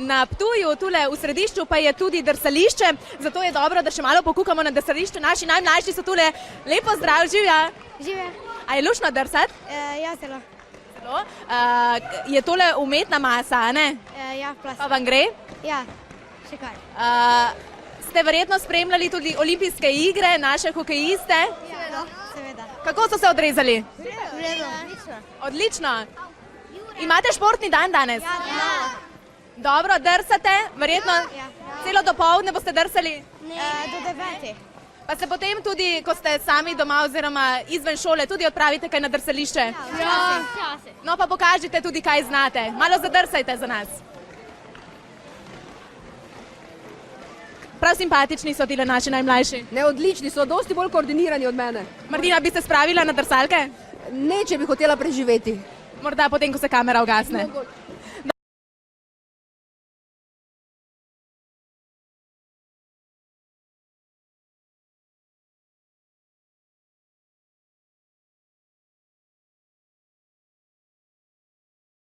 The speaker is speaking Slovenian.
Na Ptuju, tule v središču, pa je tudi drsališče, zato je dobro, da še malo pokukamo na drsališču. Naši najmlajši so tule. Lepo zdrav, živja. Žive. A je luštno drsati? Ja, zelo. Je tole umetna masa, a ne? Ja, Pa plastik. vam gre? Ja, še kaj. Ste verjetno spremljali tudi olimpijske igre, naše hokejiste. Seveda. Kako so se odrezali? V redu. Odlično. Odlično. Imate športni dan danes? Ja. Dobro, drsate, verjetno Ja. celo dopoldne boste drsali. Do 9. Pa se potem tudi, ko ste sami doma oziroma izven šole, tudi odpravite kaj na drsališče. Ja. No pa pokažite tudi, kaj znate. Malo zadrsajte za nas. Prav simpatični so tile naši najmlajši. Ne, odlični so, dosti bolj koordinirani od mene. Martina, bi se spravila na drsalke? Ne, če bi hotela preživeti. Morda potem, ko se kamera ugasne.